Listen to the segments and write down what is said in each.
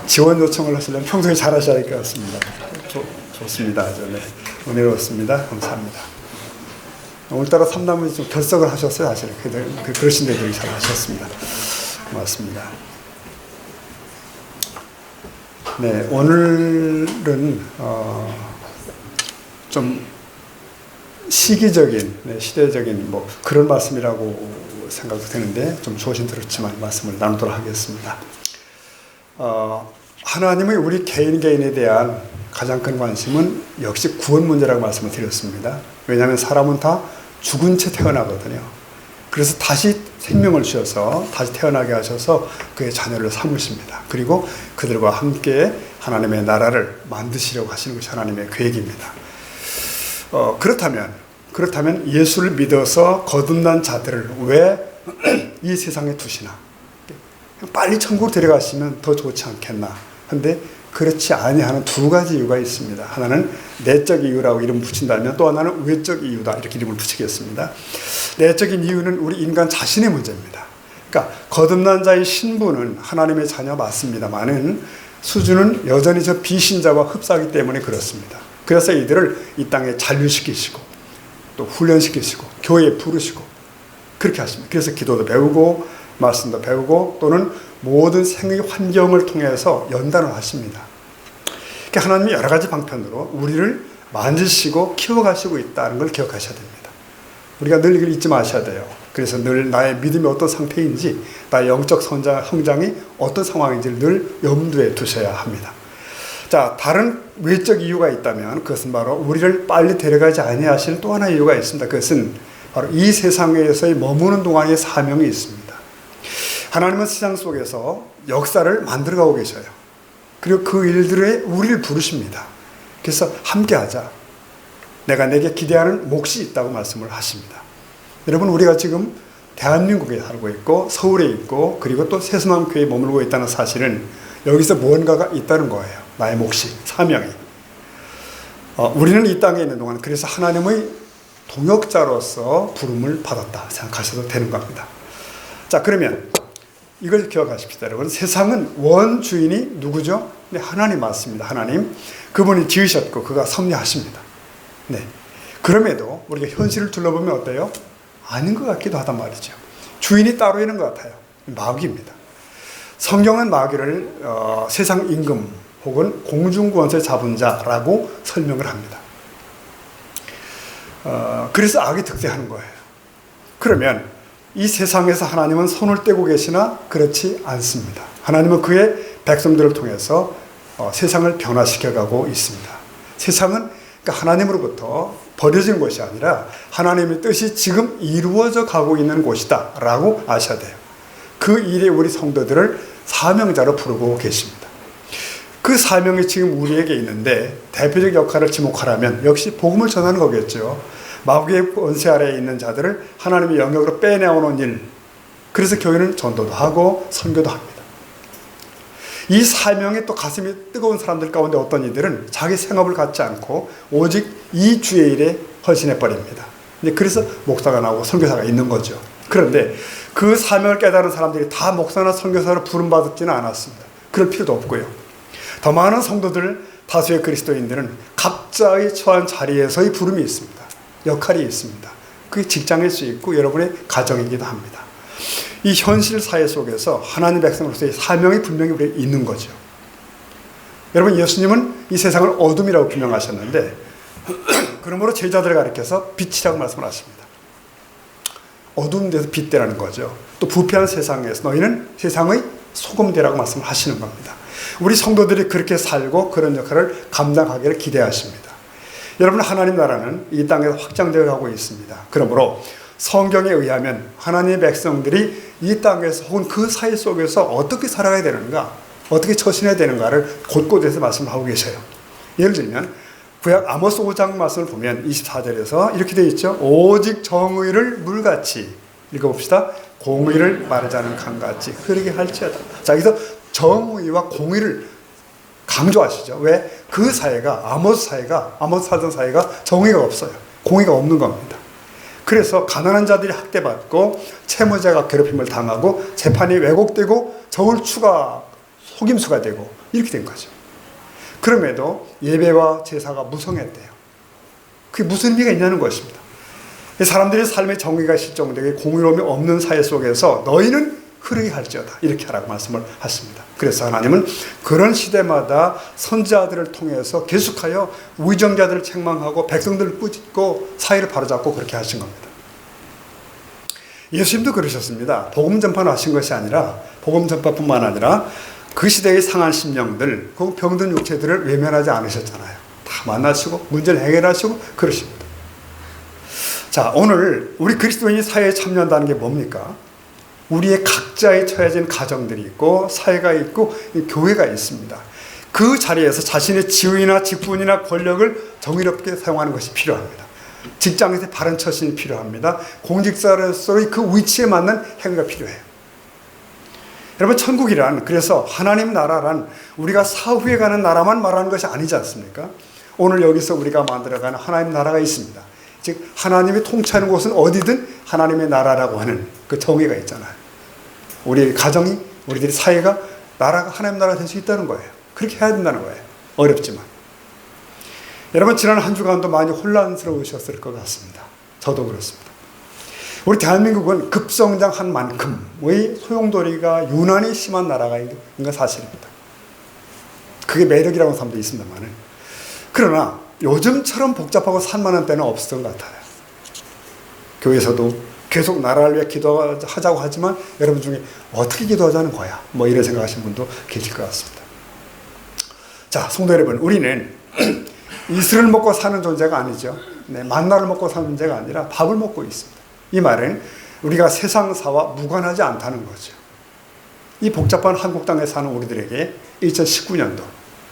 지원 요청을 하시려면 평소에 잘 하셔야 할 것 같습니다. 좋습니다. 아주 네. 은혜로웠습니다. 감사합니다. 오늘따라 삼남은 좀 결석을 하셨어요. 사실은. 그러신데 되게 잘 하셨습니다. 고맙습니다. 네, 오늘은 좀 시기적인, 네, 시대적인 뭐 그런 말씀이라고 생각도 되는데 좀 조심스럽지만 말씀을 나누도록 하겠습니다. 하나님의 우리 개인에 대한 가장 큰 관심은 역시 구원 문제라고 말씀을 드렸습니다. 왜냐하면 사람은 다 죽은 채 태어나거든요. 그래서 다시 생명을 주셔서 다시 태어나게 하셔서 그의 자녀를 삼으십니다. 그리고 그들과 함께 하나님의 나라를 만드시려고 하시는 것이 하나님의 계획입니다. 그렇다면 예수를 믿어서 거듭난 자들을 왜 이 세상에 두시나? 빨리 천국으로 데려가시면 더 좋지 않겠나? 근데 그렇지 아니하는 두 가지 이유가 있습니다. 하나는 내적 이유라고 이름 붙인다면 또 하나는 외적 이유다 이렇게 이름을 붙이겠습니다. 내적인 이유는 우리 인간 자신의 문제입니다. 그러니까 거듭난 자의 신분은 하나님의 자녀 맞습니다만은 수준은 여전히 저 비신자와 흡사하기 때문에 그렇습니다. 그래서 이들을 이 땅에 잔류시키시고 또 훈련시키시고 교회에 부르시고 그렇게 하십니다. 그래서 기도도 배우고 말씀도 배우고 또는 모든 생의 환경을 통해서 연단을 하십니다. 그러니까 하나님이 여러 가지 방편으로 우리를 만지시고 키워가시고 있다는 걸 기억하셔야 됩니다. 우리가 늘 이걸 잊지 마셔야 돼요. 그래서 늘 나의 믿음이 어떤 상태인지 나의 영적 성장이 어떤 상황인지를 늘 염두에 두셔야 합니다. 자, 다른 외적 이유가 있다면 그것은 바로 우리를 빨리 데려가지 아니하시는 또 하나의 이유가 있습니다. 그것은 바로 이 세상에서의 머무는 동안의 사명이 있습니다. 하나님은 세상 속에서 역사를 만들어가고 계셔요. 그리고 그 일들에 우리를 부르십니다. 그래서 함께하자. 내가 내게 기대하는 몫이 있다고 말씀을 하십니다. 여러분, 우리가 지금 대한민국에 살고 있고 서울에 있고 그리고 또 새수남교회에 머물고 있다는 사실은 여기서 무언가가 있다는 거예요. 나의 몫이, 사명이. 우리는 이 땅에 있는 동안 그래서 하나님의 동역자로서 부름을 받았다 생각하셔도 되는 겁니다. 자, 그러면 이걸 기억하십시다. 여러분, 세상은 원주인이 누구죠? 네, 하나님 맞습니다. 하나님. 그분이 지으셨고 그가 섭리하십니다. 네. 그럼에도 우리가 현실을 둘러보면 어때요? 아닌 것 같기도 하단 말이죠. 주인이 따로 있는 것 같아요. 마귀입니다. 성경은 마귀를 세상 임금 혹은 공중권세 잡은 자라고 설명을 합니다. 그래서 악이 득세하는 거예요. 그러면 이 세상에서 하나님은 손을 떼고 계시나? 그렇지 않습니다. 하나님은 그의 백성들을 통해서 세상을 변화시켜가고 있습니다. 세상은 그러니까 하나님으로부터 버려진 곳이 아니라 하나님의 뜻이 지금 이루어져 가고 있는 곳이다 라고 아셔야 돼요. 그 일에 우리 성도들을 사명자로 부르고 계십니다. 그 사명이 지금 우리에게 있는데 대표적 역할을 지목하라면 역시 복음을 전하는 거겠죠. 마귀의 권세 아래에 있는 자들을 하나님의 영역으로 빼내오는 일. 그래서 교회는 전도도 하고 선교도 합니다. 이 사명에 또 가슴이 뜨거운 사람들 가운데 어떤 이들은 자기 생업을 갖지 않고 오직 이 주의 일에 헌신해버립니다. 그래서 목사가 나오고 선교사가 있는 거죠. 그런데 그 사명을 깨달은 사람들이 다 목사나 선교사로 부름받지는 않았습니다. 그럴 필요도 없고요. 더 많은 성도들, 다수의 그리스도인들은 각자의 처한 자리에서의 부름이 있습니다. 역할이 있습니다. 그게 직장일 수 있고 여러분의 가정이기도 합니다. 이 현실 사회 속에서 하나님 백성으로서의 사명이 분명히 우리에 있는 거죠. 여러분, 예수님은 이 세상을 어둠이라고 규명하셨는데 그러므로 제자들을 가리켜서 빛이라고 말씀을 하십니다. 어두운 데서 빛되라는 거죠. 또 부패한 세상에서 너희는 세상의 소금되라고 말씀을 하시는 겁니다. 우리 성도들이 그렇게 살고 그런 역할을 감당하기를 기대하십니다. 여러분, 하나님 나라는 이 땅에서 확장되어 가고 있습니다. 그러므로 성경에 의하면 하나님의 백성들이 이 땅에서 혹은 그 사회 속에서 어떻게 살아가야 되는가, 어떻게 처신해야 되는가를 곳곳에서 말씀하고 계셔요. 예를 들면 구약 아모스 5장 말씀을 보면 24절에서 이렇게 되어 있죠. 오직 정의를 물같이, 읽어봅시다. 공의를 마르지 않은 강같이 흐르게 할지어다. 자, 여기서 정의와 공의를 강조하시죠. 왜? 그 사회가, 아모스 살던 사회가 정의가 없어요. 공의가 없는 겁니다. 그래서 가난한 자들이 학대받고 채무자가 괴롭힘을 당하고 재판이 왜곡되고 저울추가 속임수가 되고 이렇게 된 거죠. 그럼에도 예배와 제사가 무성했대요. 그게 무슨 의미가 있냐는 것입니다. 사람들의 삶의 정의가 실종되게 공의로움이 없는 사회 속에서 너희는 흐르게 할지어다 이렇게 하라고 말씀을 하십니다. 그래서 하나님은 그런 시대마다 선지자들을 통해서 계속하여 위정자들을 책망하고 백성들을 꾸짖고 사회를 바로잡고 그렇게 하신 겁니다. 예수님도 그러셨습니다. 복음 전파를 하신 것이 아니라 복음 전파뿐만 아니라 그 시대의 상한 심령들, 그 병든 육체들을 외면하지 않으셨잖아요. 다 만나시고 문제를 해결하시고 그러십니다. 자, 오늘 우리 그리스도인이 사회에 참여한다는 게 뭡니까? 우리의 각자에 처해진 가정들이 있고 사회가 있고 교회가 있습니다. 그 자리에서 자신의 지위나 직분이나 권력을 정의롭게 사용하는 것이 필요합니다. 직장에서 바른 처신이 필요합니다. 공직자로서의 그 위치에 맞는 행위가 필요해요. 여러분, 천국이란, 그래서 하나님 나라란 우리가 사후에 가는 나라만 말하는 것이 아니지 않습니까? 오늘 여기서 우리가 만들어가는 하나님 나라가 있습니다. 즉 하나님이 통치하는 곳은 어디든 하나님의 나라라고 하는 그 정의가 있잖아요. 우리 가정이, 우리들의 사회가, 나라가 하나님 나라가 될 수 있다는 거예요. 그렇게 해야 된다는 거예요. 어렵지만. 여러분, 지난 한 주간도 많이 혼란스러우셨을 것 같습니다. 저도 그렇습니다. 우리 대한민국은 급성장한 만큼의 소용돌이가 유난히 심한 나라가 있는 건 사실입니다. 그게 매력이라고 하는 사람도 있습니다만, 그러나 요즘처럼 복잡하고 산만한 때는 없었던 것 같아요. 교회에서도 계속 나라를 위해 기도하자고 하지만 여러분 중에 어떻게 기도하자는 거야? 뭐 이런 생각하시는 분도 계실 것 같습니다. 자, 성도 여러분, 우리는 이슬을 먹고 사는 존재가 아니죠. 네, 만나를 먹고 사는 존재가 아니라 밥을 먹고 있습니다. 이 말은 우리가 세상사와 무관하지 않다는 거죠. 이 복잡한 한국 땅에 사는 우리들에게 2019년도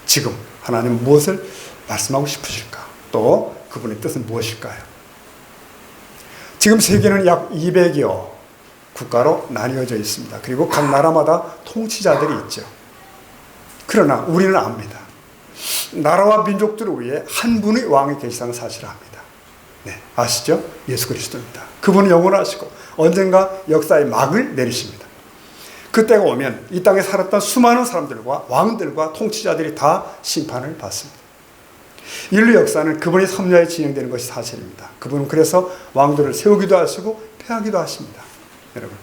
지금 하나님 무엇을 말씀하고 싶으실까? 또 그분의 뜻은 무엇일까요? 지금 세계는 약 200여 국가로 나뉘어져 있습니다. 그리고 각 나라마다 통치자들이 있죠. 그러나 우리는 압니다. 나라와 민족들을 위해 한 분의 왕이 계시다는 사실을 압니다. 네, 아시죠? 예수 그리스도입니다. 그분은 영원하시고 언젠가 역사의 막을 내리십니다. 그때가 오면 이 땅에 살았던 수많은 사람들과 왕들과 통치자들이 다 심판을 받습니다. 인류 역사는 그분의 섭리하에 진행되는 것이 사실입니다. 그분은 그래서 왕들을 세우기도 하시고 폐하기도 하십니다. 여러분,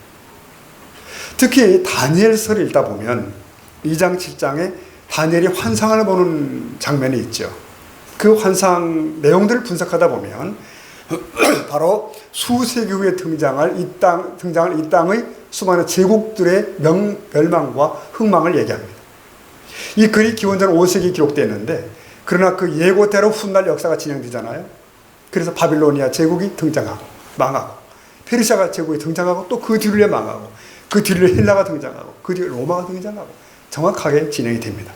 특히 다니엘서를 읽다 보면 2장 7장에 다니엘이 환상을 보는 장면이 있죠. 그 환상 내용들을 분석하다 보면 바로 수세기 후에 등장할 이 땅의 수많은 제국들의 멸망과 흥망을 얘기합니다. 이 글이 기원전 5세기에 기록되었는데, 그러나 그 예고대로 훗날 역사가 진행되잖아요. 그래서 바빌로니아 제국이 등장하고 망하고, 페르시아 제국이 등장하고, 또 그 뒤를 망하고, 그 뒤를 헬라가 등장하고, 그 뒤에 로마가 등장하고, 정확하게 진행이 됩니다.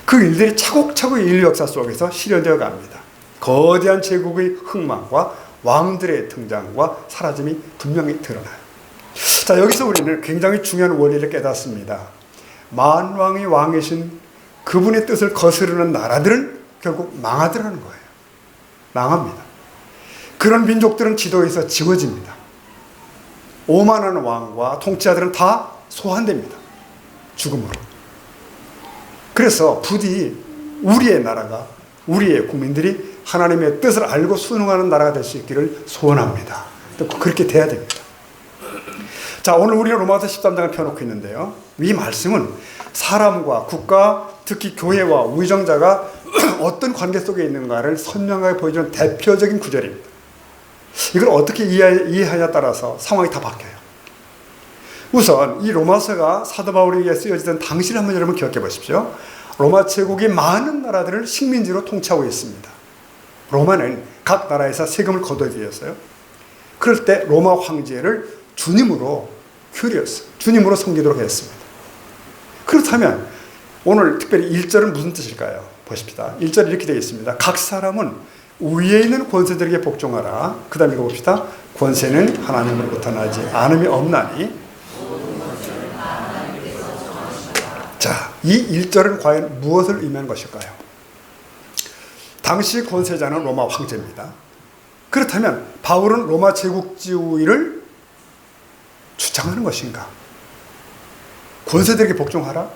그 일들이 차곡차곡 인류 역사 속에서 실현되어 갑니다. 거대한 제국의 흥망과 왕들의 등장과 사라짐이 분명히 드러나요. 자, 여기서 우리는 굉장히 중요한 원리를 깨닫습니다. 만왕의 왕이신 그분의 뜻을 거스르는 나라들은 결국 망하더라는 거예요. 망합니다. 그런 민족들은 지도에서 지워집니다. 오만한 왕과 통치자들은 다 소환됩니다. 죽음으로. 그래서 부디 우리의 나라가, 우리의 국민들이 하나님의 뜻을 알고 순응하는 나라가 될 수 있기를 소원합니다. 또 그렇게 돼야 됩니다. 자, 오늘 우리는 로마서 13장을 펴놓고 있는데요. 이 말씀은 사람과 국가, 특히 교회와 위정자가 어떤 관계 속에 있는가를 선명하게 보여주는 대표적인 구절입니다. 이걸 어떻게 이해하냐에 따라서 상황이 다 바뀌어요. 우선 이 로마서가 사도 바울에게 쓰여지던 당시를 한번 여러분 기억해 보십시오. 로마 제국이 많은 나라들을 식민지로 통치하고 있습니다. 로마는 각 나라에서 세금을 거둬들였어요. 그럴 때 로마 황제를 주님으로 큐리어스, 주님으로 섬기도록 했습니다. 그렇다면 오늘 특별히 1절은 무슨 뜻일까요? 보십시다. 1절이 이렇게 되어 있습니다. 각 사람은 위에 있는 권세들에게 복종하라. 그 다음에 읽어봅시다. 권세는 하나님으로부터 나지 않음이 없나니. 자, 이 1절은 과연 무엇을 의미하는 것일까요? 당시 권세자는 로마 황제입니다. 그렇다면 바울은 로마 제국주의를 주장하는 것인가? 권세들에게 복종하라?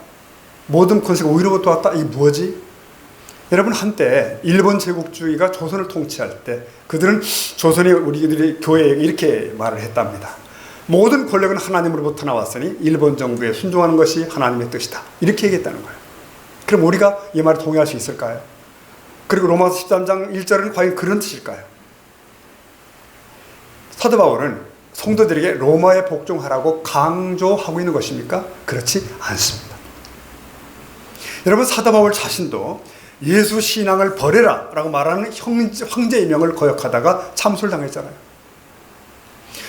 모든 권세가 우리로부터 왔다. 이게 뭐지? 여러분, 한때 일본 제국주의가 조선을 통치할 때 그들은 조선이 우리들이 교회에 이렇게 말을 했답니다. 모든 권력은 하나님으로부터 나왔으니 일본 정부에 순종하는 것이 하나님의 뜻이다. 이렇게 얘기했다는 거예요. 그럼 우리가 이 말에 동의할 수 있을까요? 그리고 로마서 13장 1절은 과연 그런 뜻일까요? 사도 바울은 성도들에게 로마에 복종하라고 강조하고 있는 것입니까? 그렇지 않습니다. 여러분, 사도 바울 자신도 예수 신앙을 버려라 라고 말하는 황제의 명을 거역하다가 참소를 당했잖아요.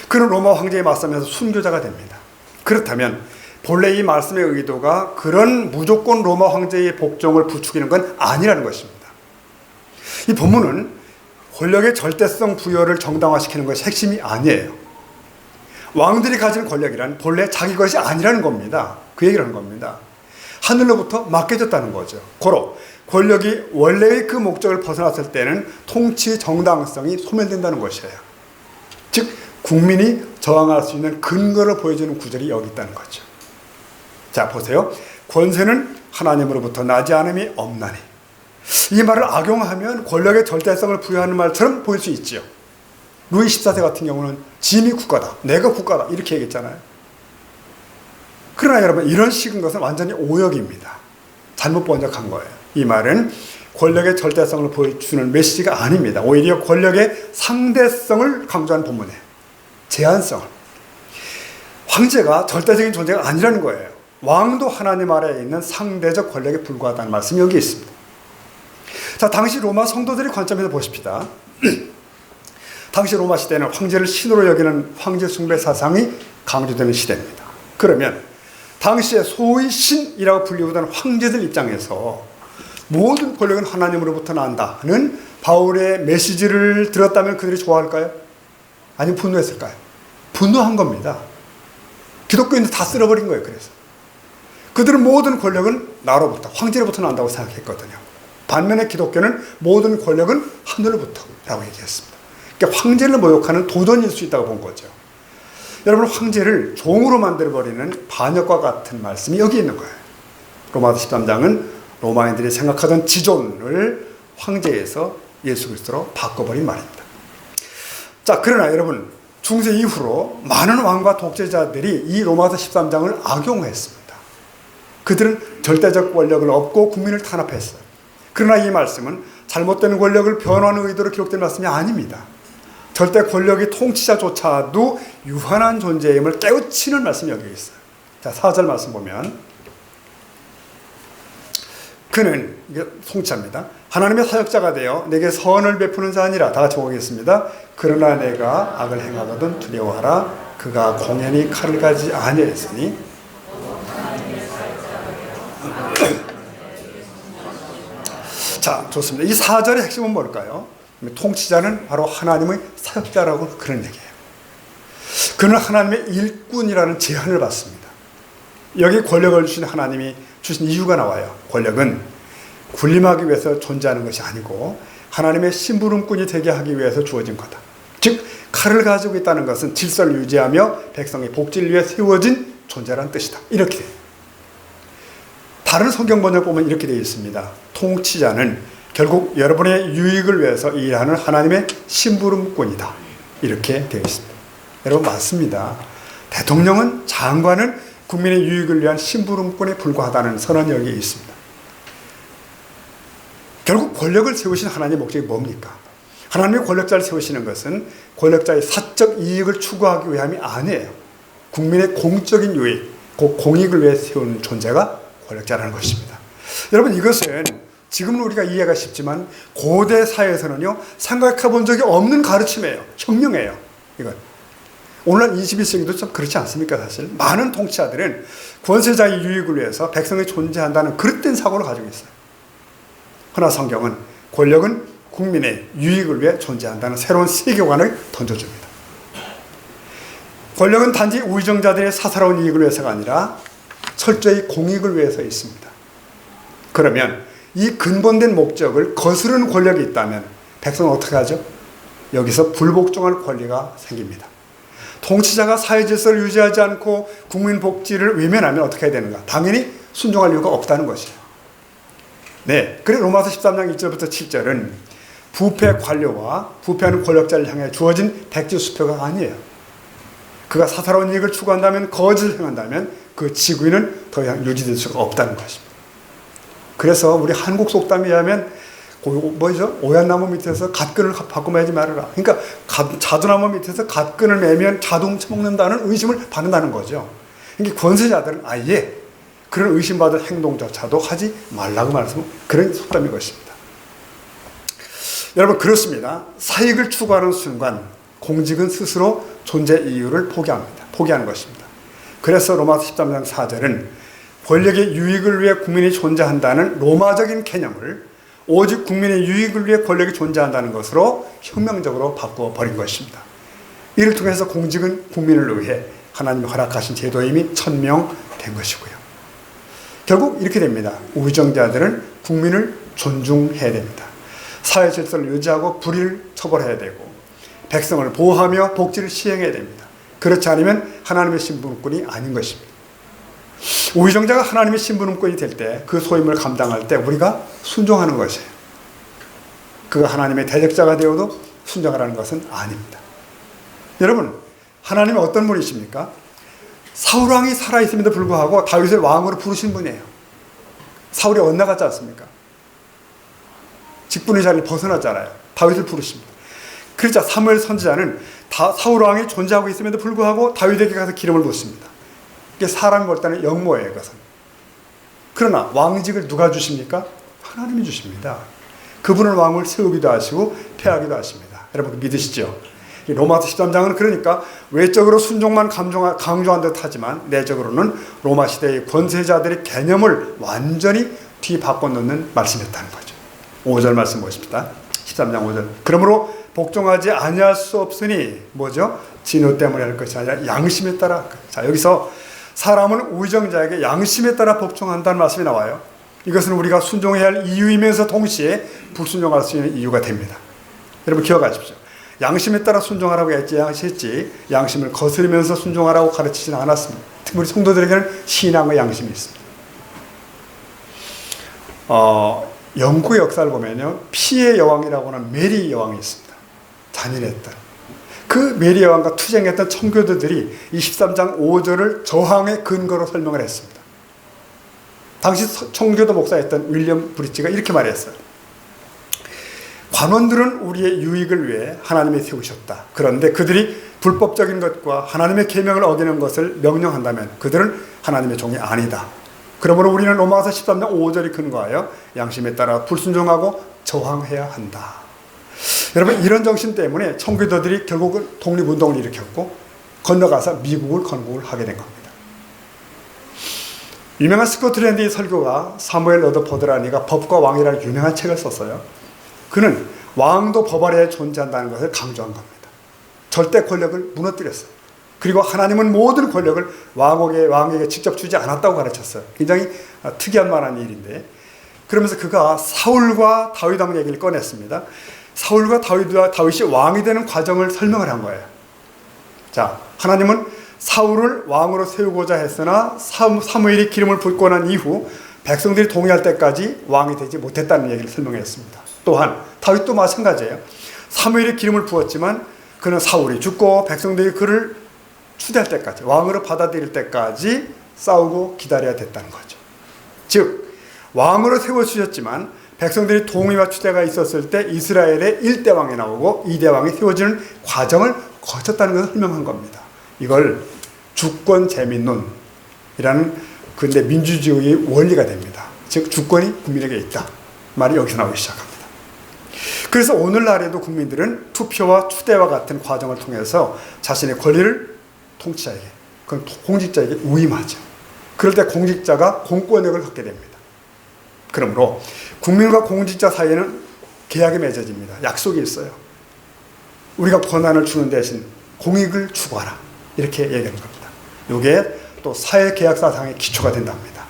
그는 로마 황제에 맞서면서 순교자가 됩니다. 그렇다면 본래 이 말씀의 의도가 그런 무조건 로마 황제의 복종을 부추기는 건 아니라는 것입니다. 이 본문은 권력의 절대성 부여를 정당화시키는 것이 핵심이 아니에요. 왕들이 가진 권력이란 본래 자기 것이 아니라는 겁니다. 그 얘기를 하는 겁니다. 하늘로부터 맡겨졌다는 거죠. 고로 권력이 원래의 그 목적을 벗어났을 때는 통치 정당성이 소멸된다는 것이에요. 즉 국민이 저항할 수 있는 근거를 보여주는 구절이 여기 있다는 거죠. 자, 보세요. 권세는 하나님으로부터 나지 않음이 없나니. 이 말을 악용하면 권력의 절대성을 부여하는 말처럼 보일 수 있지요. 루이 14세 같은 경우는 짐이 국가다, 내가 국가다 이렇게 얘기했잖아요. 그러나 여러분, 이런 식인 것은 완전히 오역입니다. 잘못 번역한 거예요. 이 말은 권력의 절대성을 보여주는 메시지가 아닙니다. 오히려 권력의 상대성을 강조하는 본문이에요. 제한성을. 황제가 절대적인 존재가 아니라는 거예요. 왕도 하나님 아래에 있는 상대적 권력에 불과하다는 말씀이 여기 있습니다. 자, 당시 로마 성도들의 관점에서 보십시다. 당시 로마 시대는 황제를 신으로 여기는 황제 숭배 사상이 강조되는 시대입니다. 그러면 당시에 소위 신이라고 불리우던 황제들 입장에서 모든 권력은 하나님으로부터 난다는 바울의 메시지를 들었다면 그들이 좋아할까요? 아니면 분노했을까요? 분노한 겁니다. 기독교인들 다 쓸어버린 거예요. 그래서 그들은 모든 권력은 나로부터, 황제로부터 난다고 생각했거든요. 반면에 기독교는 모든 권력은 하늘로부터라고 얘기했습니다. 그러니까 황제를 모욕하는 도전일 수 있다고 본 거죠. 여러분, 황제를 종으로 만들어버리는 반역과 같은 말씀이 여기 있는 거예요. 로마서 13장은 로마인들이 생각하던 지존을 황제에서 예수 그리스도로 바꿔버린 말입니다. 자, 그러나 여러분, 중세 이후로 많은 왕과 독재자들이 이 로마서 13장을 악용했습니다. 그들은 절대적 권력을 얻고 국민을 탄압했어요. 그러나 이 말씀은 잘못된 권력을 변호하는 의도로 기록된 말씀이 아닙니다. 절대 권력의 통치자조차도 유한한 존재임을 깨우치는 말씀이 여기 있어요. 자, 4절 말씀 보면 그는, 이게 통치자입니다. 하나님의 사역자가 되어 내게 선을 베푸는 자 아니라. 다 같이 보겠습니다. 그러나 내가 악을 행하거든 두려워하라. 그가 공연히 칼을 가지 아니하였으니. 자, 좋습니다. 이 4절의 핵심은 뭘까요? 통치자는 바로 하나님의 사역자라고 그런 얘기예요. 그는 하나님의 일꾼이라는 제한을 받습니다. 여기 권력을 주신 하나님이 주신 이유가 나와요. 권력은 군림하기 위해서 존재하는 것이 아니고 하나님의 심부름꾼이 되게 하기 위해서 주어진 거다. 즉 칼을 가지고 있다는 것은 질서를 유지하며 백성의 복지를 위해 세워진 존재라는 뜻이다. 이렇게 돼요. 다른 성경 번역 보면 이렇게 되어 있습니다. 통치자는 결국 여러분의 유익을 위해서 일하는 하나님의 심부름꾼이다. 이렇게 되어 있습니다. 여러분, 맞습니다. 대통령은, 장관은 국민의 유익을 위한 심부름꾼에 불과하다는 선언이 여기에 있습니다. 결국 권력을 세우신 하나님의 목적이 뭡니까? 하나님의 권력자를 세우시는 것은 권력자의 사적 이익을 추구하기 위함이 아니에요. 국민의 공적인 유익, 그 공익을 위해 세운 존재가 권력자라는 것입니다. 여러분, 이것은 지금은 우리가 이해가 쉽지만 고대 사회에서는요, 생각해 본 적이 없는 가르침이에요. 혁명이에요. 이건 오늘날 21세기도 좀 그렇지 않습니까? 사실 많은 통치자들은 권세자의 유익을 위해서 백성이 존재한다는 그릇된 사고를 가지고 있어요. 그러나 성경은 권력은 국민의 유익을 위해 존재한다는 새로운 세계관을 던져줍니다. 권력은 단지 우의정자들의 사사로운 이익을 위해서가 아니라 철저히 공익을 위해서 있습니다. 그러면 이 근본된 목적을 거스르는 권력이 있다면 백성은 어떻게 하죠? 여기서 불복종할 권리가 생깁니다. 통치자가 사회 질서를 유지하지 않고 국민 복지를 외면하면 어떻게 해야 되는가? 당연히 순종할 이유가 없다는 것이에요. 네, 그래 로마서 13장 1절부터 7절은 부패 관료와 부패하는 권력자를 향해 주어진 백지수표가 아니에요. 그가 사사로운 이익을 추구한다면, 거짓을 행한다면 그 지구인은 더 이상 유지될 수가 없다는 것입니다. 그래서 우리 한국 속담에 의하면 뭐죠? 오얏나무 밑에서 갓끈을 받고 매지 말아라. 그러니까 자두나무 밑에서 갓끈을 매면 자동차 먹는다는 의심을 받는다는 거죠. 그러니까 권세자들은 아예 그런 의심받을 행동조차도 하지 말라고 말씀은 그런 속담인 것입니다. 여러분, 그렇습니다. 사익을 추구하는 순간 공직은 스스로 존재 이유를 포기하는 것입니다. 그래서 로마서 13장 4절은 권력의 유익을 위해 국민이 존재한다는 로마적인 개념을 오직 국민의 유익을 위해 권력이 존재한다는 것으로 혁명적으로 바꿔버린 것입니다. 이를 통해서 공직은 국민을 위해 하나님이 허락하신 제도에 이미 천명된 것이고요. 결국 이렇게 됩니다. 우정자들은 국민을 존중해야 됩니다. 사회 질서를 유지하고 불의를 처벌해야 되고 백성을 보호하며 복지를 시행해야 됩니다. 그렇지 않으면 하나님의 신분권이 아닌 것입니다. 우정자가 하나님의 신분권이 될 때, 그 소임을 감당할 때 우리가 순종하는 것이에요. 그가 하나님의 대적자가 되어도 순종하라는 것은 아닙니다. 여러분, 하나님은 어떤 분이십니까? 사울 왕이 살아있음에도 불구하고 다윗을 왕으로 부르신 분이에요. 사울이 엇나갔지 않습니까? 직분의 자리를 벗어났잖아요. 다윗을 부르십니다. 그러자 사무엘 선지자는 사울 왕이 존재하고 있음에도 불구하고 다윗에게 가서 기름을 붓습니다. 이게 사람이 볼 때는 역모예요, 그것은. 그러나 왕직을 누가 주십니까? 하나님이 주십니다. 그분은 왕을 세우기도 하시고 폐하기도 하십니다. 여러분 믿으시죠? 로마서 13장은 그러니까 외적으로 순종만 강조한 듯 하지만 내적으로는 로마 시대의 권세자들의 개념을 완전히 뒤바꿔놓는 말씀이었다는 거죠. 5절 말씀 보십시다. 13장 5절. 그러므로 복종하지 아니할 수 없으니 뭐죠? 진노 때문에 할 것이 아니라 양심에 따라. 자, 여기서 사람은 우정자에게 양심에 따라 복종한다는 말씀이 나와요. 이것은 우리가 순종해야 할 이유이면서 동시에 불순종할 수 있는 이유가 됩니다. 여러분 기억하십시오. 양심에 따라 순종하라고 했지 양심을 거스르면서 순종하라고 가르치지는 않았습니다. 특히 우리 성도들에게는 신앙의 양심이 있습니다. 영국의 역사를 보면요, 피의 여왕이라고 하는 메리 여왕이 있습니다. 잔인했던 그 메리 여왕과 투쟁했던 청교도들이 이 13장 5절을 저항의 근거로 설명을 했습니다. 당시 청교도 목사였던 윌리엄 브리지가 이렇게 말했어요. 관원들은 우리의 유익을 위해 하나님이 세우셨다. 그런데 그들이 불법적인 것과 하나님의 계명을 어기는 것을 명령한다면 그들은 하나님의 종이 아니다. 그러므로 우리는 로마서 13장 5절이 근거하여 양심에 따라 불순종하고 저항해야 한다. 여러분, 이런 정신 때문에 청교도들이 결국은 독립운동을 일으켰고 건너가서 미국을 건국을 하게 된 겁니다. 유명한 스코틀랜드의 설교가 사무엘 러더포드라니가 법과 왕이라는 유명한 책을 썼어요. 그는 왕도 법 아래에 존재한다는 것을 강조한 겁니다. 절대 권력을 무너뜨렸어요. 그리고 하나님은 모든 권력을 왕에게 직접 주지 않았다고 가르쳤어요. 굉장히 특이한 만한 일인데, 그러면서 그가 사울과 다윗 왕 얘기를 꺼냈습니다. 사울과 다윗이 왕이 되는 과정을 설명을 한 거예요. 자, 하나님은 사울을 왕으로 세우고자 했으나 사무엘이 기름을 붓고 난 이후 백성들이 동의할 때까지 왕이 되지 못했다는 얘기를 설명했습니다. 또한 다윗도 마찬가지예요. 사무엘이 기름을 부었지만 그는 사울이 죽고 백성들이 그를 추대할 때까지, 왕으로 받아들일 때까지 싸우고 기다려야 됐다는 거죠. 즉 왕으로 세워주셨지만 백성들이 동의와 추대가 있었을 때 이스라엘의 1대 왕이 나오고 2대 왕이 세워지는 과정을 거쳤다는 것을 설명한 겁니다. 이걸 주권 재민론이라는 근대 민주주의의 원리가 됩니다. 즉 주권이 국민에게 있다. 말이 여기서 나오기 시작합니다. 그래서 오늘날에도 국민들은 투표와 추대와 같은 과정을 통해서 자신의 권리를 통치자에게, 그건 공직자에게 위임하죠. 그럴 때 공직자가 공권력을 갖게 됩니다. 그러므로 국민과 공직자 사이에는 계약이 맺어집니다. 약속이 있어요. 우리가 권한을 주는 대신 공익을 추구하라. 이렇게 얘기하는 겁니다. 이게 또 사회계약사상의 기초가 된답니다.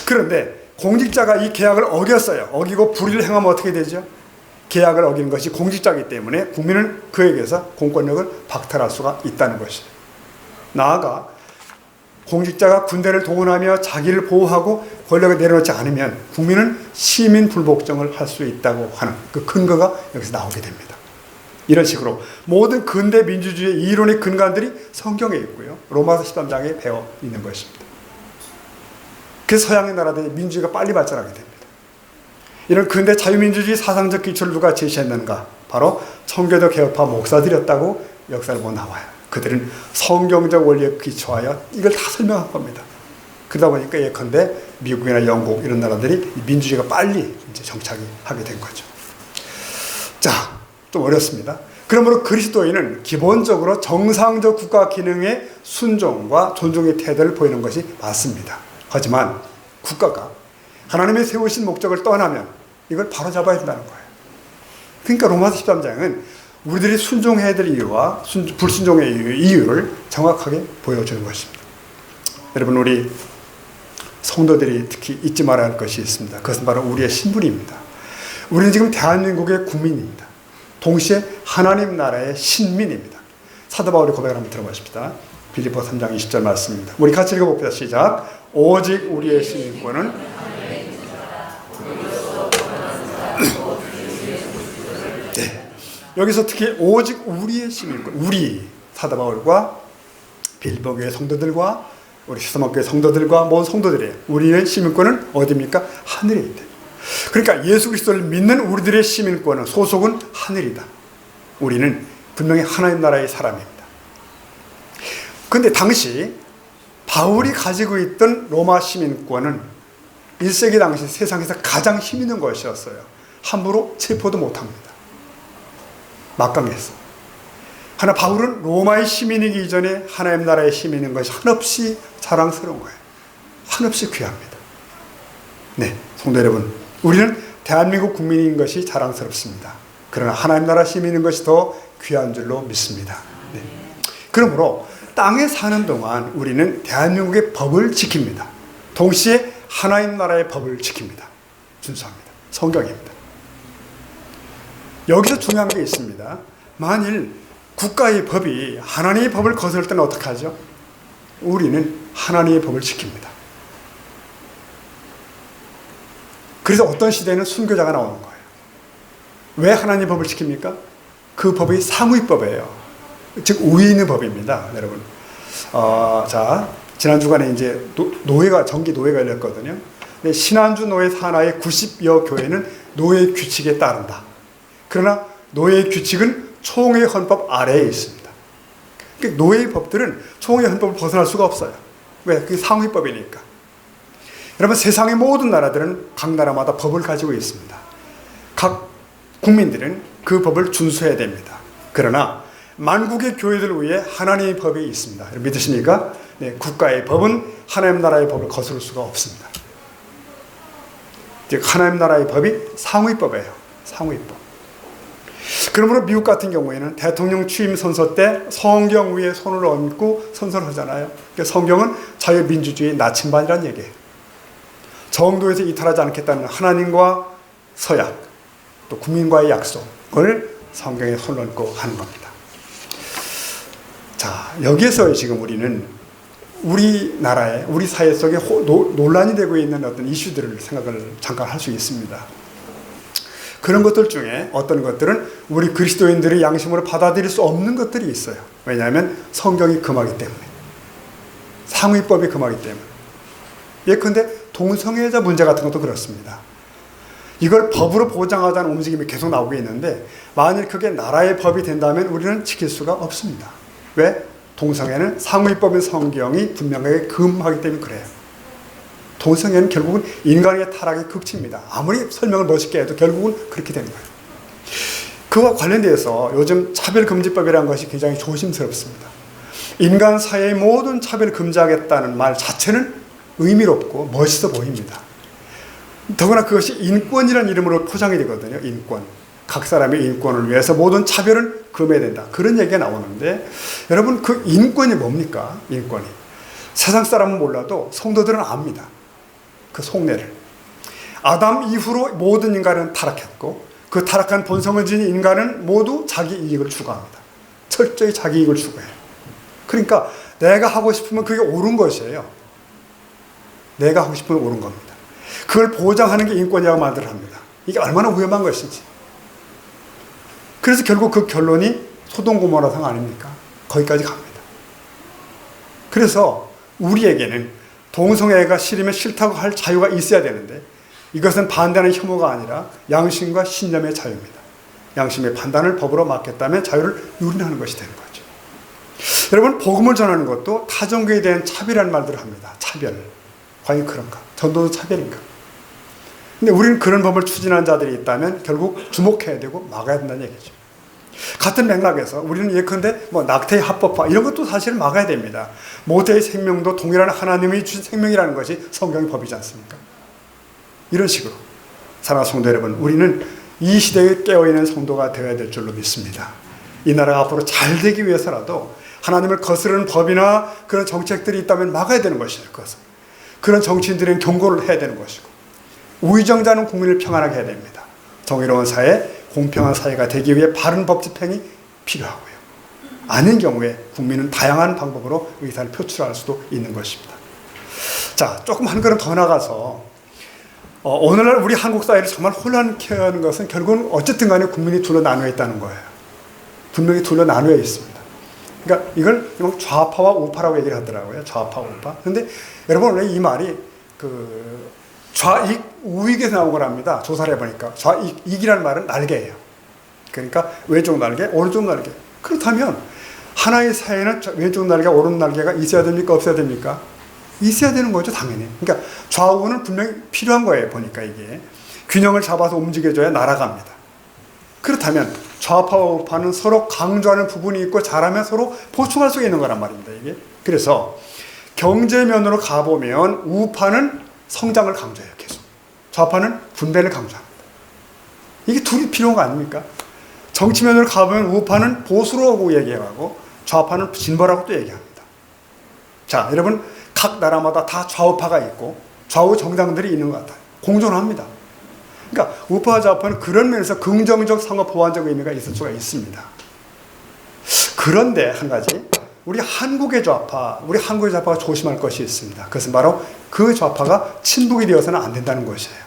그런데 공직자가 이 계약을 어겼어요. 어기고 불의를 행하면 어떻게 되죠? 계약을 어긴 것이 공직자이기 때문에 국민은 그에게서 공권력을 박탈할 수가 있다는 것이에요. 나아가 공직자가 군대를 동원하며 자기를 보호하고 권력을 내려놓지 않으면 국민은 시민 불복종을 할 수 있다고 하는 그 근거가 여기서 나오게 됩니다. 이런 식으로 모든 근대 민주주의 이론의 근간들이 성경에 있고요. 로마서 13장에 배어 있는 것입니다. 그래서 서양의 나라들이 민주주의가 빨리 발전하게 됩니다. 이런 근대 자유민주주의 사상적 기초를 누가 제시했는가? 바로 청교도 개혁파 목사들이었다고 역사를 보면 나와요. 그들은 성경적 원리에 기초하여 이걸 다 설명한 겁니다. 그러다 보니까 예컨대 미국이나 영국 이런 나라들이 민주주의가 빨리 이제 정착이 하게 된 거죠. 자, 좀 어렵습니다. 그러므로 그리스도인은 기본적으로 정상적 국가 기능의 순종과 존중의 태도를 보이는 것이 맞습니다. 하지만 국가가 하나님의 세우신 목적을 떠나면 이걸 바로잡아야 된다는 거예요. 그러니까 로마서 13장은 우리들이 순종해야 될 이유와 불순종의 이유를 정확하게 보여주는 것입니다. 여러분, 우리 성도들이 특히 잊지 말아야 할 것이 있습니다. 그것은 바로 우리의 신분입니다. 우리는 지금 대한민국의 국민입니다. 동시에 하나님 나라의 신민입니다. 사도 바울의 고백을 한번 들어보십시다. 빌립보 3장 20절 말씀입니다. 우리 같이 읽어봅시다. 시작. 오직 우리의 시민권은 네. 여기서 특히 오직 우리의 시민권, 우리 사도 바울과 빌립보 교회 성도들과 우리 시스마교회 성도들과 모든 성도들의 우리의 시민권은 어디입니까? 하늘에 있다. 그러니까 예수 그리스도를 믿는 우리들의 시민권은 소속은 하늘이다. 우리는 분명히 하나님 나라의 사람입니다. 그런데 당시 바울이 가지고 있던 로마 시민권은 1세기 당시 세상에서 가장 힘 있는 것이었어요. 함부로 체포도 못합니다. 막강했어. 하나 바울은 로마의 시민이기 이전에 하나님 나라의 시민인 것이 한없이 자랑스러운 거예요. 한없이 귀합니다. 네, 성도 여러분, 우리는 대한민국 국민인 것이 자랑스럽습니다. 그러나 하나님 나라 시민인 것이 더 귀한 줄로 믿습니다. 네. 그러므로 땅에 사는 동안 우리는 대한민국의 법을 지킵니다. 동시에 하나님 나라의 법을 지킵니다. 준수합니다. 성경입니다. 여기서 중요한 게 있습니다. 만일 국가의 법이 하나님의 법을 거스를 때는 어떻게 하죠? 우리는 하나님의 법을 지킵니다. 그래서 어떤 시대에는 순교자가 나오는 거예요. 왜 하나님의 법을 지킵니까? 그 법이 상위법이에요. 즉 우위 있는 법입니다, 여러분. 자, 지난 주간에 이제 정기 노예가 열렸거든요. 근데 신안주 노예 산하의 90여 교회는 노예 규칙에 따른다. 그러나 노예 규칙은 총회 헌법 아래에 있습니다. 그러니까 노예 법들은 총회 헌법을 벗어날 수가 없어요. 왜? 그게 상위법이니까. 여러분, 세상의 모든 나라들은 각 나라마다 법을 가지고 있습니다. 각 국민들은 그 법을 준수해야 됩니다. 그러나 만국의 교회들을 위해 하나님의 법이 있습니다. 믿으십니까? 네, 국가의 법은 하나님 나라의 법을 거스를 수가 없습니다. 즉 하나님 나라의 법이 상위법이에요. 상위법. 그러므로 미국 같은 경우에는 대통령 취임 선서 때 성경 위에 손을 얹고 선서를 하잖아요. 그러니까 성경은 자유민주주의 나침반이라는 얘기예요. 정도에서 이탈하지 않겠다는 하나님과 서약, 또 국민과의 약속을 성경에 손을 얹고 하는 겁니다. 자, 여기에서 지금 우리는 우리나라의, 우리 사회 속에 논란이 되고 있는 어떤 이슈들을 생각을 잠깐 할 수 있습니다. 그런 것들 중에 어떤 것들은 우리 그리스도인들의 양심으로 받아들일 수 없는 것들이 있어요. 왜냐하면 성경이 금하기 때문에. 상위법이 금하기 때문에. 예컨대 동성애자 문제 같은 것도 그렇습니다. 이걸 법으로 보장하자는 움직임이 계속 나오고 있는데 만일 그게 나라의 법이 된다면 우리는 지킬 수가 없습니다. 왜? 동성애는 상위법인 성경이 분명하게 금하기 때문에 그래요. 동성애는 결국은 인간의 타락의 극치입니다. 아무리 설명을 멋있게 해도 결국은 그렇게 되는 거예요. 그와 관련돼서 요즘 차별금지법이라는 것이 굉장히 조심스럽습니다. 인간 사회의 모든 차별을 금지하겠다는 말 자체는 의미롭고 멋있어 보입니다. 더구나 그것이 인권이라는 이름으로 포장이 되거든요. 인권. 각 사람의 인권을 위해서 모든 차별을 금해야 된다. 그런 얘기가 나오는데 여러분, 그 인권이 뭡니까? 인권이. 세상 사람은 몰라도 성도들은 압니다. 그 속내를. 아담 이후로 모든 인간은 타락했고 그 타락한 본성을 지닌 인간은 모두 자기 이익을 추구합니다. 철저히 자기 이익을 추구해요. 그러니까 내가 하고 싶으면 그게 옳은 것이에요. 내가 하고 싶으면 옳은 겁니다. 그걸 보장하는 게 인권이라고 말들 합니다. 이게 얼마나 위험한 것인지. 그래서 결국 그 결론이 소돔 고모라상 아닙니까? 거기까지 갑니다. 그래서 우리에게는 동성애가 싫으면 싫다고 할 자유가 있어야 되는데 이것은 반대하는 혐오가 아니라 양심과 신념의 자유입니다. 양심의 판단을 법으로 맡겼다면 자유를 유린하는 것이 되는 거죠. 여러분, 복음을 전하는 것도 타종교에 대한 차별이라는 말들을 합니다. 차별. 과연 그런가? 전도도 차별인가? 근데 우리는 그런 법을 추진한 자들이 있다면 결국 주목해야 되고 막아야 된다는 얘기죠. 같은 맥락에서 우리는 예컨대 낙태의 합법화 이런 것도 사실 막아야 됩니다. 모태의 생명도 동일한 하나님이 주신 생명이라는 것이 성경의 법이지 않습니까? 이런 식으로 사랑하는 성도 여러분, 우리는 이 시대에 깨어있는 성도가 되어야 될 줄로 믿습니다. 이 나라가 앞으로 잘 되기 위해서라도 하나님을 거스르는 법이나 그런 정책들이 있다면 막아야 되는 것이죠. 그런 정치인들은 경고를 해야 되는 것이고 우의정자는 국민을 평안하게 해야 됩니다. 정의로운 사회, 공평한 사회가 되기 위해 바른 법 집행이 필요하고요. 아닌 경우에 국민은 다양한 방법으로 의사를 표출할 수도 있는 것입니다. 자, 조금 한 걸음 더 나가서 오늘날 우리 한국 사회를 정말 혼란케 하는 것은 결국은 어쨌든 간에 국민이 둘로 나누어 있다는 거예요. 분명히 둘로 나누어 있습니다. 그러니까 이걸 좌파와 우파라고 얘기를 하더라고요. 좌파, 우파. 그런데 여러분, 원래 이 말이 좌익, 우익에서 나온 거랍니다. 조사를 해보니까. 좌익이라는 말은 날개예요. 그러니까 왼쪽 날개, 오른쪽 날개. 그렇다면 하나의 사회는 왼쪽 날개, 오른쪽 날개가 있어야 됩니까? 없어야 됩니까? 있어야 되는 거죠, 당연히. 그러니까 좌우는 분명히 필요한 거예요, 보니까 이게. 균형을 잡아서 움직여줘야 날아갑니다. 그렇다면 좌파와 우파는 서로 강조하는 부분이 있고 잘하면 서로 보충할 수 있는 거란 말입니다, 이게. 그래서 경제면으로 가보면 우파는 성장을 강조해요, 계속. 좌파는 분배를 강조합니다. 이게 둘이 필요한 거 아닙니까? 정치면으로 가보면 우파는 보수라고 얘기하고 좌파는 진보라고 또 얘기합니다. 자, 여러분, 각 나라마다 다 좌우파가 있고 좌우 정당들이 있는 것 같아요. 공존합니다. 그러니까 우파와 좌우파는 그런 면에서 긍정적 상호 보완적 의미가 있을 수가 있습니다. 그런데 한 가지, 우리 한국의 좌파가 조심할 것이 있습니다. 그것은 바로 그 좌파가 친북이 되어서는 안 된다는 것이에요.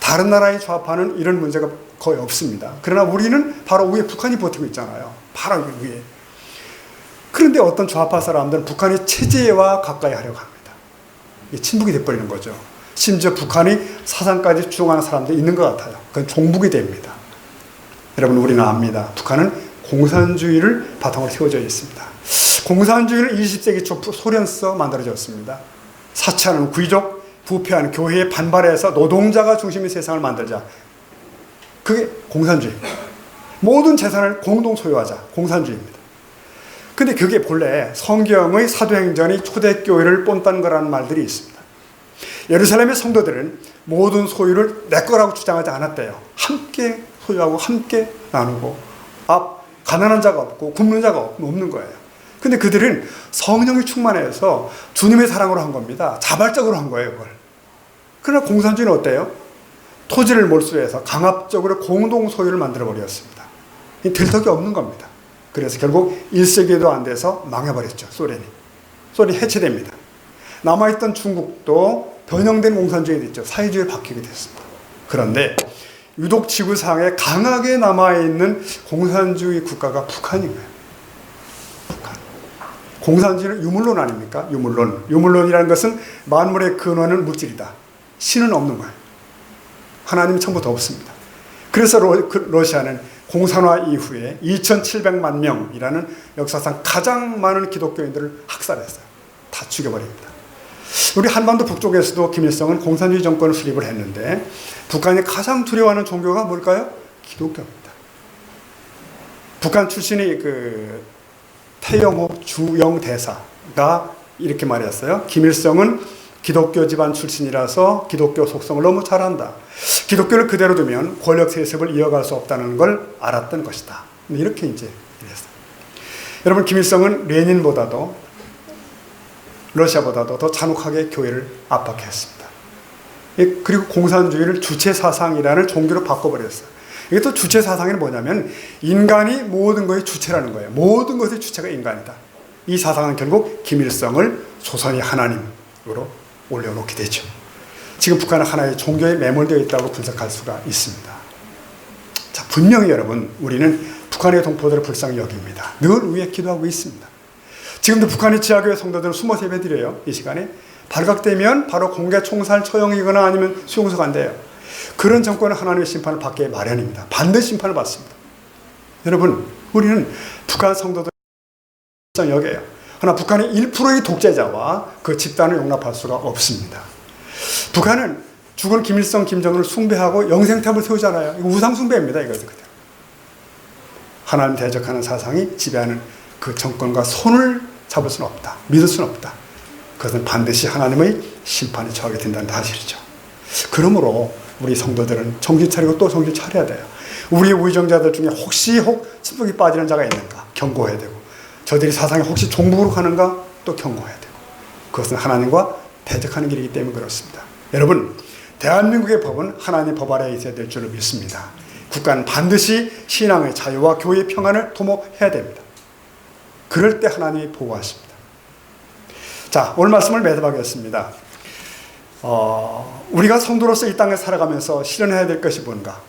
다른 나라의 좌파는 이런 문제가 거의 없습니다. 그러나 우리는 바로 위에 북한이 버티고 있잖아요. 바로 위에. 그런데 어떤 좌파 사람들은 북한의 체제와 가까이 하려고 합니다. 친북이 돼버리는 거죠. 심지어 북한이 사상까지 주장하는 사람들이 있는 것 같아요. 그건 종북이 됩니다. 여러분, 우리는 압니다. 북한은 공산주의를 바탕으로 세워져 있습니다. 공산주의는 20세기 초 소련서 만들어졌습니다. 사치하는 귀족, 부패하는 교회에 반발해서 노동자가 중심의 세상을 만들자. 그게 공산주의입니다. 모든 재산을 공동 소유하자. 공산주의입니다. 근데 그게 본래 성경의 사도행전이 초대교회를 본딴 거라는 말들이 있습니다. 예루살렘의 성도들은 모든 소유를 내 거라고 주장하지 않았대요. 함께 소유하고 함께 나누고 가난한 자가 없고 굶는 자가 없는 거예요. 근데 그들은 성령이 충만해서 주님의 사랑으로 한 겁니다. 자발적으로 한 거예요, 그걸. 그러나 공산주의는 어때요? 토지를 몰수해서 강압적으로 공동 소유를 만들어버렸습니다. 될 덕이 없는 겁니다. 그래서 결국 1세기도 안 돼서 망해버렸죠, 소련이 해체됩니다. 남아있던 중국도 변형된 공산주의가 됐죠. 사회주의에 바뀌게 됐습니다. 그런데 유독 지구상에 강하게 남아있는 공산주의 국가가 북한인 거예요. 북한. 공산주의는 유물론 아닙니까? 유물론이라는 것은 만물의 근원은 물질이다. 신은 없는 거예요. 하나님은 처음부터 없습니다. 그래서 러시아는 공산화 이후에 2700만 명이라는 역사상 가장 많은 기독교인들을 학살했어요. 다 죽여버립니다. 우리 한반도 북쪽에서도 김일성은 공산주의 정권을 수립을 했는데 북한이 가장 두려워하는 종교가 뭘까요? 기독교입니다. 북한 출신이 태영호 주영 대사가 이렇게 말했어요. 김일성은 기독교 집안 출신이라서 기독교 속성을 너무 잘 안다. 기독교를 그대로 두면 권력 세습을 이어갈 수 없다는 걸 알았던 것이다. 이렇게 이제 이랬어요. 여러분, 김일성은 레닌보다도 러시아보다도 더 잔혹하게 교회를 압박했습니다. 그리고 공산주의를 주체사상이라는 종교로 바꿔버렸어요. 이게 또 주체사상이 뭐냐면 인간이 모든 것의 주체라는 거예요. 모든 것의 주체가 인간이다. 이 사상은 결국 김일성을 조선의 하나님으로 올려놓게 되죠. 지금 북한은 하나의 종교에 매몰되어 있다고 분석할 수가 있습니다. 자, 분명히 여러분, 우리는 북한의 동포들을 불쌍히 여깁니다. 늘 위에 기도하고 있습니다. 지금도 북한의 지하교회 성도들은 숨어서 예배드려요. 이 시간에 발각되면 바로 공개 총살 처형이거나 아니면 수용소 간대요. 그런 정권은 하나님의 심판을 받게 마련입니다. 반드시 심판을 받습니다. 여러분, 우리는 북한 성도들을 불쌍히 여겨요. 그러나 북한의 1%의 독재자와 그 집단을 용납할 수가 없습니다. 북한은 죽은 김일성, 김정은을 숭배하고 영생탑을 세우잖아요. 이거 우상숭배입니다. 이것은 그대로. 하나님 대적하는 사상이 지배하는 그 정권과 손을 잡을 수는 없다. 믿을 수는 없다. 그것은 반드시 하나님의 심판에 처하게 된다는 사실이죠. 그러므로 우리 성도들은 정신 차리고 또 정신 차려야 돼요. 우리 우의정자들 중에 혹시 침묵이 빠지는 자가 있는가 경고해야 되고, 저들이 사상이 혹시 종북으로 가는가 또 경고해야 되고, 그것은 하나님과 대적하는 길이기 때문에 그렇습니다. 여러분, 대한민국의 법은 하나님의 법 아래에 있어야 될 줄로 믿습니다. 국가는 반드시 신앙의 자유와 교회의 평안을 도모해야 됩니다. 그럴 때 하나님이 보호하십니다. 자, 오늘 말씀을 매듭하겠습니다. 우리가 성도로서 이 땅에 살아가면서 실현해야 될 것이 뭔가?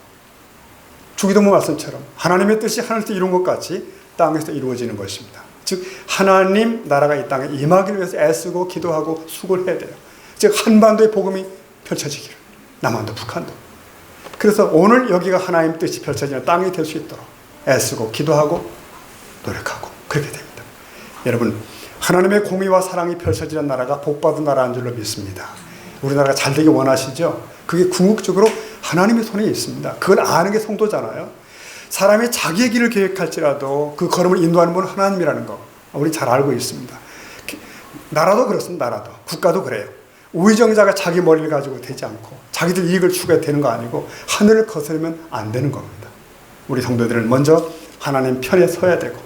주기도문 말씀처럼 하나님의 뜻이 하늘에서 이룬 것 같이 땅에서 이루어지는 것입니다. 즉 하나님 나라가 이 땅에 임하기 위해서 애쓰고 기도하고 수고를 해야 돼요. 즉 한반도의 복음이 펼쳐지기를, 남한도 북한도. 그래서 오늘 여기가 하나님 뜻이 펼쳐지는 땅이 될 수 있도록 애쓰고 기도하고 노력하고 그렇게 됩니다. 여러분, 하나님의 공의와 사랑이 펼쳐지는 나라가 복받은 나라인 줄로 믿습니다. 우리나라가 잘 되기 원하시죠? 그게 궁극적으로 하나님의 손에 있습니다. 그걸 아는 게 성도잖아요. 사람이 자기의 길을 계획할지라도 그 걸음을 인도하는 분은 하나님이라는 거 우리 잘 알고 있습니다. 나라도 그렇습니다. 나라도. 국가도 그래요. 우의정자가 자기 머리를 가지고 되지 않고 자기들 이익을 추구해야 되는 거 아니고 하늘을 거스르면 안 되는 겁니다. 우리 성도들은 먼저 하나님 편에 서야 되고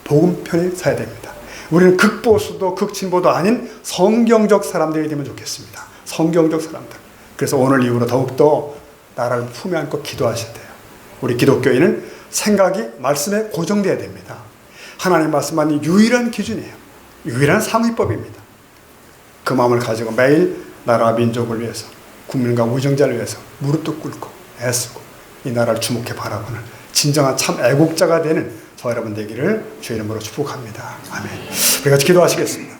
복음 편에 서야 됩니다. 우리는 극보수도 극진보도 아닌 성경적 사람들이 되면 좋겠습니다. 성경적 사람들. 그래서 오늘 이후로 더욱더 나라를 품에 안고 기도하셔야 돼요. 우리 기독교인은 생각이 말씀에 고정돼야 됩니다. 하나님 말씀만이 유일한 기준이에요. 유일한 상위법입니다. 그 마음을 가지고 매일 나라와 민족을 위해서, 국민과 우정자를 위해서 무릎도 꿇고 애쓰고 이 나라를 주목해 바라보는 진정한 참 애국자가 되는 저 여러분 되기를 주의 이름으로 축복합니다. 아멘. 우리 같이 기도하시겠습니다.